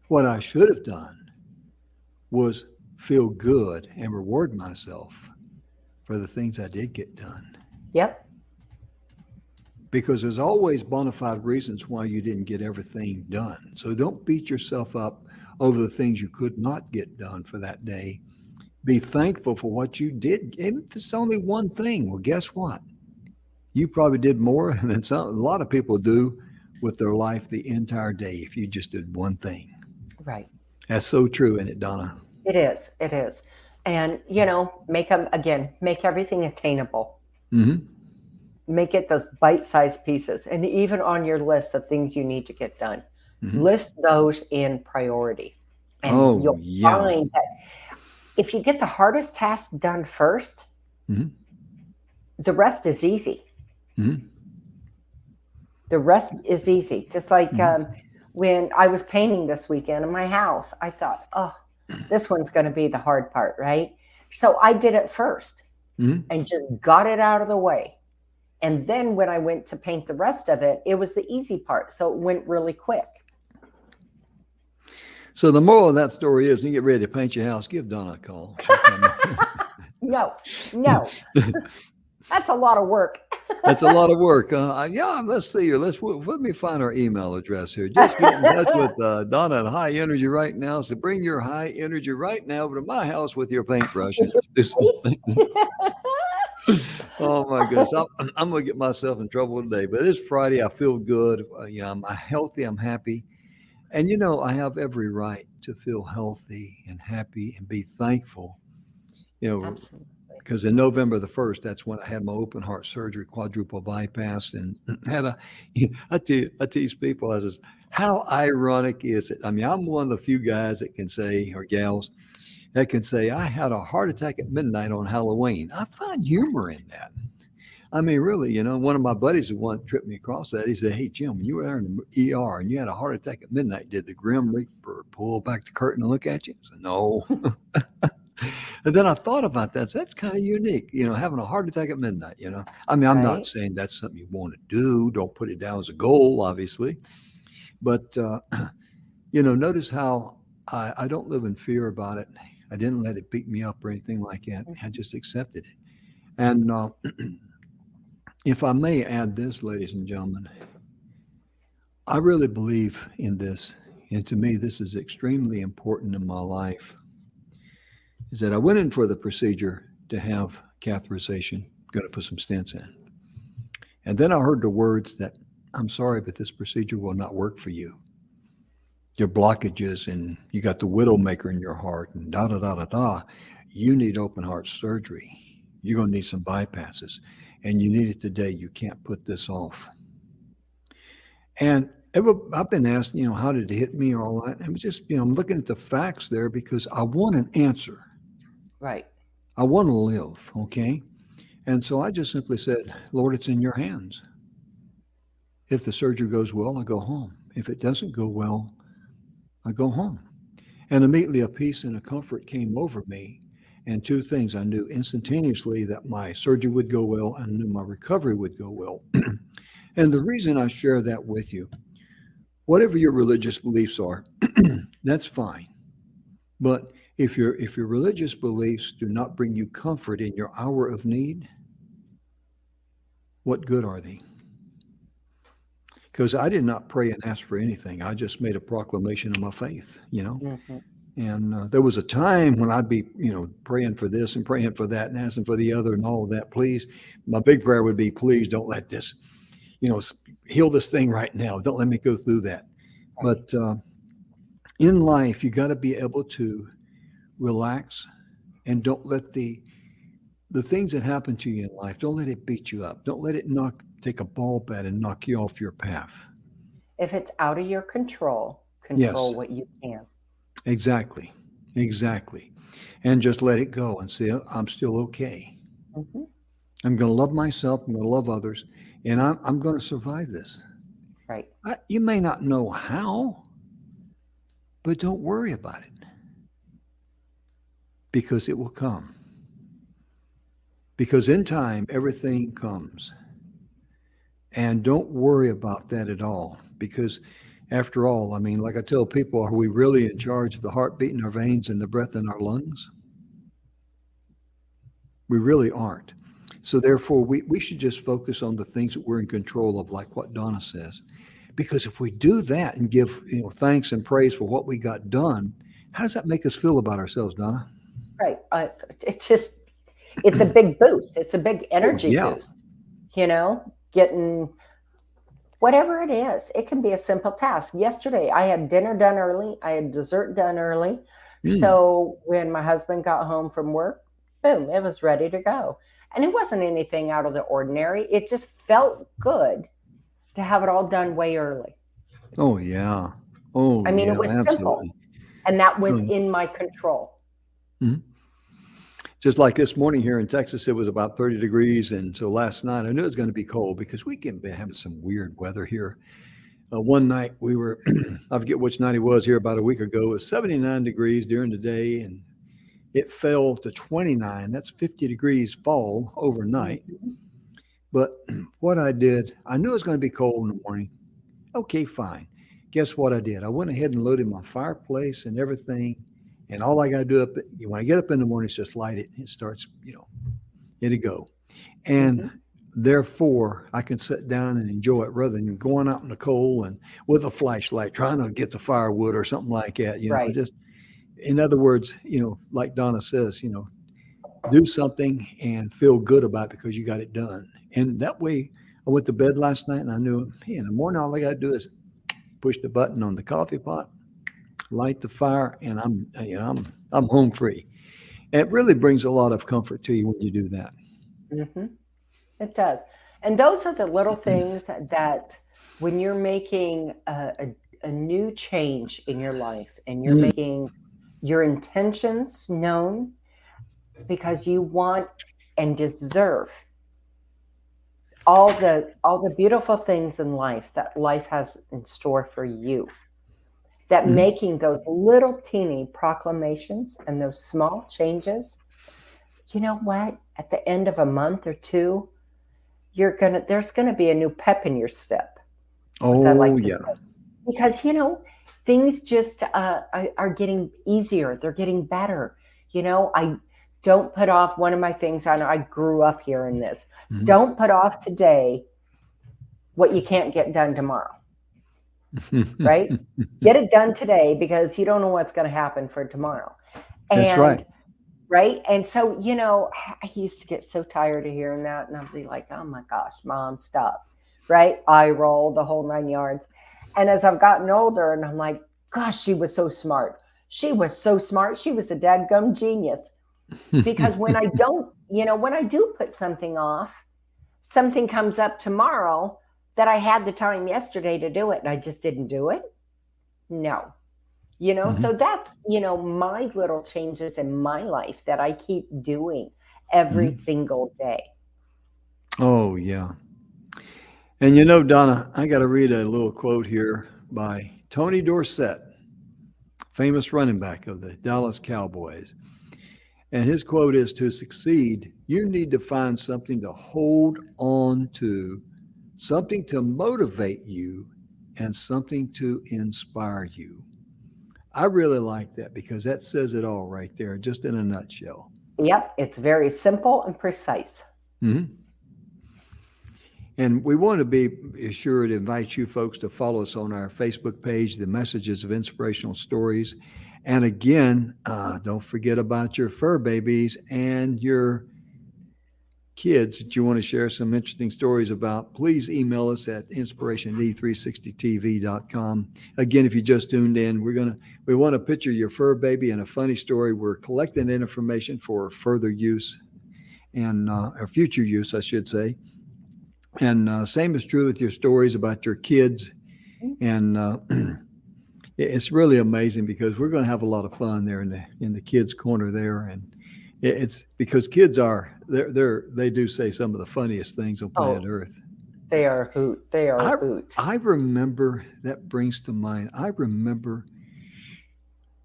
S1: what I should have done was feel good and reward myself for the things I did get done.
S2: Yep.
S1: Because there's always bona fide reasons why you didn't get everything done. So don't beat yourself up over the things you could not get done for that day. Be thankful for what you did. And if it's only one thing, well, guess what? You probably did more than a lot of people do with their life the entire day if you just did one thing.
S2: Right.
S1: That's so true, isn't it, Donna?
S2: It is. It is. And, make them, again, make everything attainable.
S1: Mm-hmm.
S2: Make it those bite-sized pieces. And even on your list of things you need to get done,
S1: Mm-hmm.
S2: list those in priority. And
S1: Oh,
S2: you'll
S1: yeah.
S2: find that if you get the hardest task done first,
S1: Mm-hmm.
S2: the rest is easy.
S1: Mm-hmm.
S2: The rest is easy. Just like
S1: Mm-hmm.
S2: when I was painting this weekend in my house, I thought, oh, this one's going to be the hard part, right? So I did it first
S1: Mm-hmm.
S2: and just got it out of the way. And then when I went to paint the rest of it, it was the easy part. So it went really quick.
S1: So the moral of that story is when you get ready to paint your house, give Donna a call.
S2: No. That's a lot of work.
S1: That's a lot of work. Yeah, let's see here. Let me find our email address here. Just get in touch with Donna at High Energy right now. So bring your high energy right now over to my house with your paintbrush and let's do something. Oh my goodness, I'm gonna get myself in trouble today. But it's Friday. I feel good. I'm healthy. I'm happy, and I have every right to feel healthy and happy and be thankful.
S2: Absolutely.
S1: Because in November the 1st, that's when I had my open heart surgery, quadruple bypass, and I tease people, I says, how ironic is it? I mean, I'm one of the few guys that can say, or gals, that can say, I had a heart attack at midnight on Halloween. I find humor in that. I mean, really, one of my buddies who once tripped me across that, he said, hey, Jim, when you were there in the ER and you had a heart attack at midnight, did the Grim Reaper pull back the curtain and look at you? I said, no. And then I thought about that. So that's kind of unique, having a heart attack at midnight, I mean, I'm not
S2: Right.
S1: saying that's something you want to do. Don't put it down as a goal, obviously. But, notice how I don't live in fear about it. I didn't let it beat me up or anything like that. I just accepted it. And if I may add this, ladies and gentlemen, I really believe in this. And to me, this is extremely important in my life. Is that I went in for the procedure to have catheterization, going to put some stents in. And then I heard the words that, I'm sorry, but this procedure will not work for you. Your blockages and you got the widowmaker in your heart and da da da da da. You need open heart surgery. You're going to need some bypasses. And you need it today. You can't put this off. And I've been asked, how did it hit me or all that? And it was just, I'm looking at the facts there because I want an answer.
S2: Right.
S1: I want to live, okay? And so I just simply said, Lord, it's in your hands. If the surgery goes well, I go home. If it doesn't go well, I go home. And immediately a peace and a comfort came over me. And two things, I knew instantaneously that my surgery would go well and I knew my recovery would go well. And the reason I share that with you, whatever your religious beliefs are, that's fine. But if your religious beliefs do not bring you comfort in your hour of need, what good are they? Because I did not pray and ask for anything. I just made a proclamation of my faith,
S2: Mm-hmm.
S1: And there was a time when I'd be, praying for this and praying for that and asking for the other and all of that. Please, my big prayer would be, please don't let this, heal this thing right now. Don't let me go through that.
S2: Right.
S1: But in life, you got to be able to relax and don't let the things that happen to you in life, don't let it beat you up. Don't let it take a ball bat and knock you off your path.
S2: If it's out of your control
S1: Yes.
S2: what you can.
S1: Exactly. Exactly. And just let it go and say, I'm still okay.
S2: Hmm.
S1: I'm going to love myself. I'm going to love others. And I'm going to survive this.
S2: Right.
S1: You may not know how, but don't worry about it because it will come. Because in time, everything comes. And don't worry about that at all. Because after all, I mean, like I tell people, are we really in charge of the heartbeat in our veins and the breath in our lungs? We really aren't. So therefore, we should just focus on the things that we're in control of, like what Donna says. Because if we do that and give thanks and praise for what we got done, how does that make us feel about ourselves, Donna?
S2: Right. It's a big boost. It's a big
S1: Oh
S2: energy
S1: yeah.
S2: boost, getting whatever it is. It can be a simple task. Yesterday, I had dinner done early. I had dessert done early.
S1: Mm.
S2: So when my husband got home from work, boom, it was ready to go. And it wasn't anything out of the ordinary. It just felt good to have it all done way early.
S1: Oh yeah. Oh
S2: I mean, it
S1: yeah.
S2: was simple,
S1: Absolutely.
S2: and that was
S1: Mm.
S2: in my control.
S1: Mhm. Just like this morning here in Texas, it was about 30 degrees. And so last night, I knew it was going to be cold because we can be having some weird weather here. One night we were, I forget which night it was here about a week ago, it was 79 degrees during the day and it fell to 29. That's 50 degrees fall overnight.
S2: Mhm.
S1: But what I did, I knew it was going to be cold in the morning. Okay, fine. Guess what I did? I went ahead and loaded my fireplace and everything. And all I got to do when I get up in the morning is just light it. It starts, it'll go. And
S2: Mhm.
S1: therefore, I can sit down and enjoy it rather than going out in the cold and with a flashlight trying to get the firewood or something like that.
S2: Right.
S1: Just in other words, like Donna says, do something and feel good about it because you got it done. And that way, I went to bed last night and I knew, hey, in the morning, all I got to do is push the button on the coffee pot, light the fire, and I'm home free. And it really brings a lot of comfort to you when you do that.
S2: Hmm. It does. And those are the little things that when you're making a new change in your life and you're
S1: Mm,
S2: making your intentions known because you want and deserve all the beautiful things in life that life has in store for you, that
S1: mm,
S2: making those little teeny proclamations and those small changes, you know what, at the end of a month or two, there's gonna be a new pep in your step, as I
S1: oh
S2: like to say,
S1: yeah.
S2: because things just are getting easier. They're getting better. I don't put off one of my things. I know I grew up hearing this.
S1: Mhm.
S2: Don't put off today what you can't get done tomorrow. Right? Get it done today because you don't know what's going to happen for tomorrow.
S1: That's right.
S2: And right. And so, I used to get so tired of hearing that. And I'd be like, oh my gosh, mom, stop. Right. I roll the whole 9 yards. And as I've gotten older, and I'm like, gosh, she was so smart. She was so smart. She was a dadgum genius. Because when I do put something off, something comes up tomorrow that I had the time yesterday to do it and I just didn't do it. No. So
S1: Mhm,
S2: that's, my little changes in my life that I keep doing every
S1: mhm.
S2: single day.
S1: Oh yeah. And Donna, I got to read a little quote here by Tony Dorsett, famous running back of the Dallas Cowboys. And his quote is, to succeed, you need to find something to hold on to, something to motivate you, and something to inspire you. I really like that because that says it all right there, just in a nutshell.
S2: Yep. It's very simple and precise.
S1: Mhm. And we want to be sure to invite you folks to follow us on our Facebook page, The Messages of Inspirational Stories. And again, don't forget about your fur babies and your kids that you want to share some interesting stories about. Please email us at inspirationd360tv.com. Again, if you just tuned in, we want to picture your fur baby and a funny story. We're collecting information for further use and or future use, I should say. And same is true with your stories about your kids. And It's really amazing because we're going to have a lot of fun there in the kids' corner there, and it's because kids they do say some of the funniest things on planet
S2: Oh,
S1: Earth.
S2: they are a hoot. They are a
S1: I
S2: hoot.
S1: I remember that brings to mind. I remember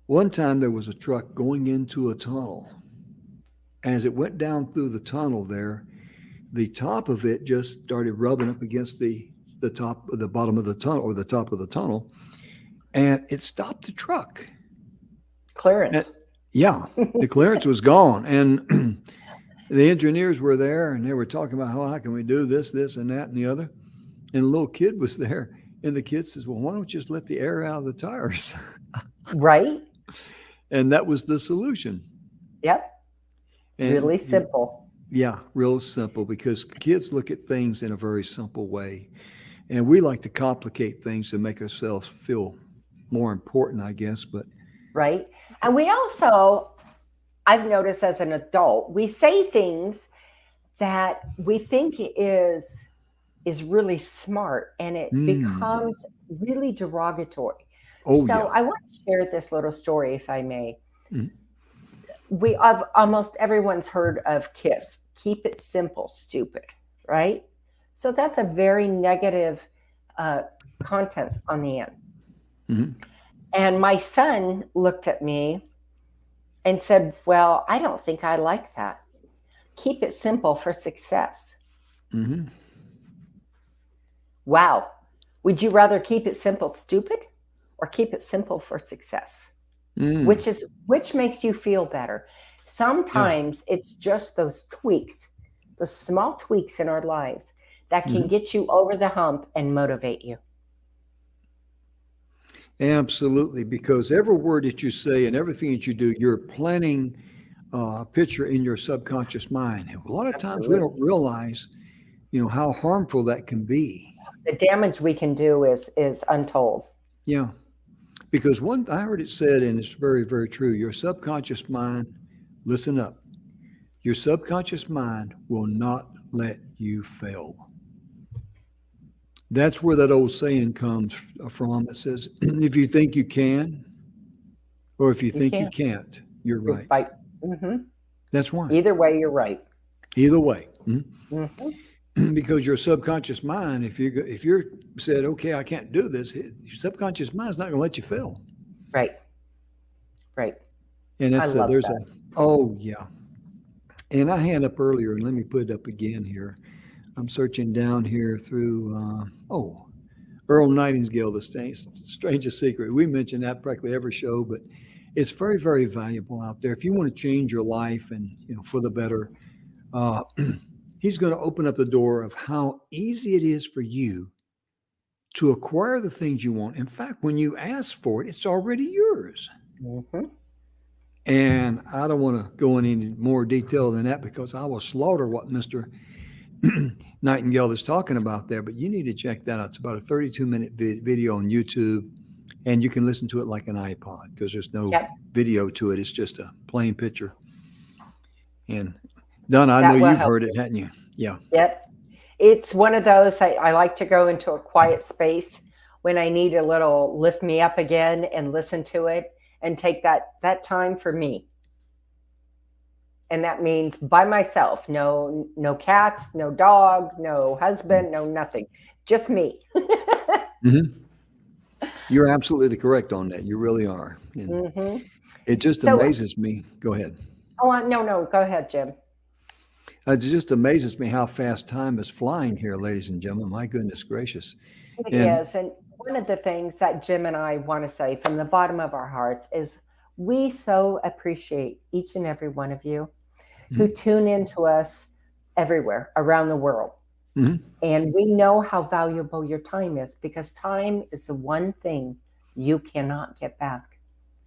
S1: one time there was a truck going into a tunnel. As it went down through the tunnel there, the top of it just started rubbing up against the top the bottom of the tunnel or the top of the tunnel, and it stopped the truck. And,
S2: Clearance.
S1: yeah, the clearance was gone, and the engineers were there, and they were talking about how can we do this, and that, and the other. And a little kid was there, and the kid says, "Well, why don't you just let the air out of the tires?"
S2: Right?
S1: And that was the solution.
S2: Yep.
S1: And
S2: Really simple.
S1: yeah, real simple because kids look at things in a very simple way. And we like to complicate things to make ourselves feel more important, I guess. But
S2: Right? And we also, I've noticed as an adult, we say things that we think is really smart, and it becomes really derogatory.
S1: oh,
S2: So
S1: yeah.
S2: I want to share this little story, if I may.
S1: Mm.
S2: We have almost everyone's heard of KISS. Keep it simple, stupid, right? So that's a very negative content on the end.
S1: Mm-hmm.
S2: And my son looked at me and said, "Well, I don't think I like that. Keep it simple for success."
S1: Mm-hmm.
S2: Wow. Would you rather keep it simple, stupid, or keep it simple for success?
S1: Mm.
S2: Which makes you feel better? Sometimes it's just those tweaks, those small tweaks in our lives that can get you over the hump and motivate you.
S1: Absolutely, because every word that you say and everything that you do, you're planting a picture in your subconscious mind. And a lot of times we
S2: Absolutely.
S1: don't realize, how harmful that can be.
S2: The damage we can do is untold.
S1: Yeah, because I heard it said, and it's very, very true. Your subconscious mind, listen up. Your subconscious mind will not let you fail. That's where that old saying comes from. It says, if you think you can, or if you
S2: You
S1: think you
S2: can't.
S1: can't, you're
S2: You're
S1: right.
S2: right. hmm
S1: That's why.
S2: Either way, you're right.
S1: Either way.
S2: hmm
S1: Because your subconscious mind, if you're said, okay, I can't do this, your subconscious mind's not going to let you fail.
S2: Right. Right.
S1: And
S2: I love that.
S1: Oh, yeah. And I had up earlier, and let me put it up again here. I'm searching down here through, Earl Nightingale, The Strangest Secret. We mention that practically every show, but it's very, very valuable out there. If you want to change your life and, for the better, he's going to open up the door of how easy it is for you to acquire the things you want. In fact, when you ask for it, it's already yours.
S2: hmm
S1: And I don't want to go into any more detail than that because I will slaughter what Mr. Nightingale is talking about there, but you need to check that out. It's about a 32-minute video on YouTube, and you can listen to it like an iPod because there's no video to it. It's just a plain picture. And Donna, I know you've heard it, hadn't you? Yeah.
S2: Yep. It's one of those, I like to go into a quiet space when I need a little lift me up again and listen to it and take that time for me. And that means by myself, no cats, no dog, no husband, no nothing, just me.
S1: You're absolutely correct on that. You really are. And it just amazes me. Go ahead.
S2: Oh, no, go ahead, Jim.
S1: It just amazes me how fast time is flying here, ladies and gentlemen. My goodness gracious.
S2: It is. And one of the things that Jim and I want to say from the bottom of our hearts is we so appreciate each and every one of you who tune into us everywhere around the world. And we know how valuable your time is because time is the one thing you cannot get back.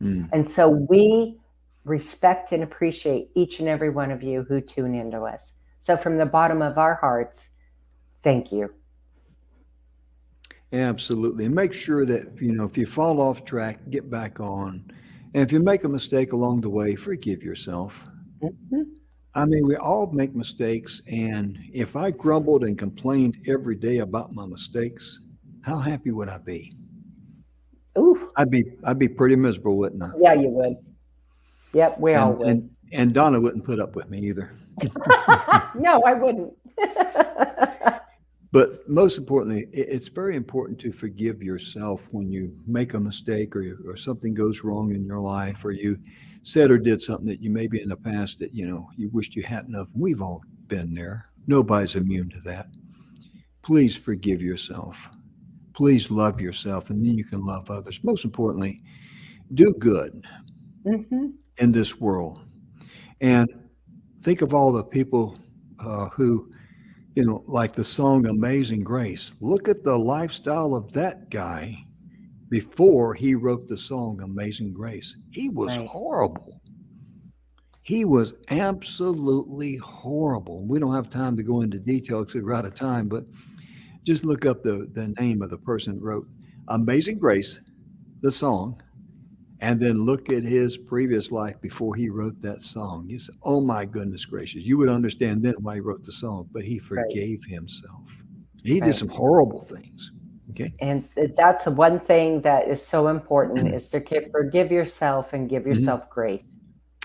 S2: And so we respect and appreciate each and every one of you who tune into us. So from the bottom of our hearts, thank you.
S1: Absolutely. And make sure that, if you fall off track, get back on. And if you make a mistake along the way, forgive yourself. I mean, we all make mistakes. And if I grumbled and complained every day about my mistakes, how happy would I be?
S2: Ooh,
S1: I'd be pretty miserable, wouldn't I?
S2: yeah, you would. Yep, we all
S1: And
S2: would.
S1: and Donna wouldn't put up with me either.
S2: No, I wouldn't.
S1: But most importantly, it's very important to forgive yourself when you make a mistake or something goes wrong in your life, or you said or did something that you maybe in the past that you wished you hadn't have. We've all been there. Nobody's immune to that. Please forgive yourself. Please love yourself, and then you can love others. Most importantly, do good
S2: Hmm.
S1: in this world. And think of all the people who, like the song Amazing Grace. Look at the lifestyle of that guy before he wrote the song Amazing Grace. He was
S2: Right.
S1: horrible. He was absolutely horrible. We don't have time to go into detail because we're out of time, but just look up the name of the person that wrote Amazing Grace, the song, and then look at his previous life before he wrote that song. You say, oh my goodness gracious. You would understand then why he wrote the song, but he
S2: Right.
S1: forgave himself. He did
S2: Right.
S1: some horrible things. Okay.
S2: And that's the one thing that is so important is to forgive yourself and give yourself grace.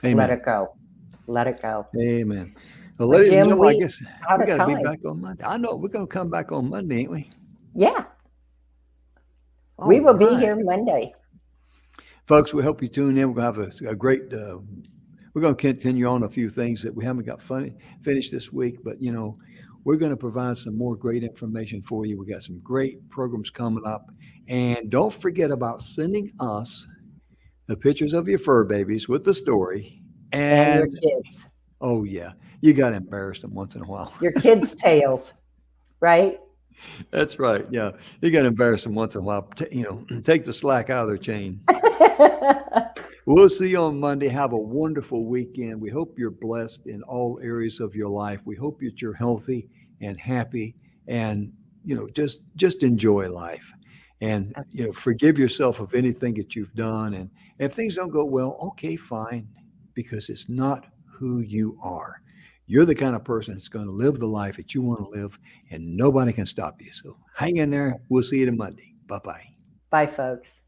S2: Let
S1: Amen.
S2: it go. Let it go.
S1: Amen. Well,
S2: But
S1: ladies and
S2: Jim,
S1: gentlemen, I
S2: we
S1: guess
S2: out
S1: we
S2: of
S1: got to be
S2: time.
S1: back on Monday. I know we're going to come back on Monday, ain't we?
S2: Yeah,
S1: All
S2: we will be
S1: right.
S2: here Monday.
S1: Folks, we hope you tune in. We're going to have a great, we're going to continue on a few things that we haven't got finished this week, but we're going to provide some more great information for you. We got some great programs coming up. And don't forget about sending us the pictures of your fur babies with the story.
S2: And your
S1: And
S2: kids.
S1: oh yeah, you got to embarrass them once in a while.
S2: Your kids' tails, right?
S1: That's right. Yeah, you got to embarrass them once in a while. Take the slack out of their chain. We'll see you on Monday. Have a wonderful weekend. We hope you're blessed in all areas of your life. We hope that you're healthy and happy, and just enjoy life. And forgive yourself of anything that you've done. And if things don't go well, okay, fine, because it's not who you are. You're the kind of person that's going to live the life that you want to live, and nobody can stop you. So hang in there. We'll see you on Monday. Bye-bye.
S2: Bye, folks.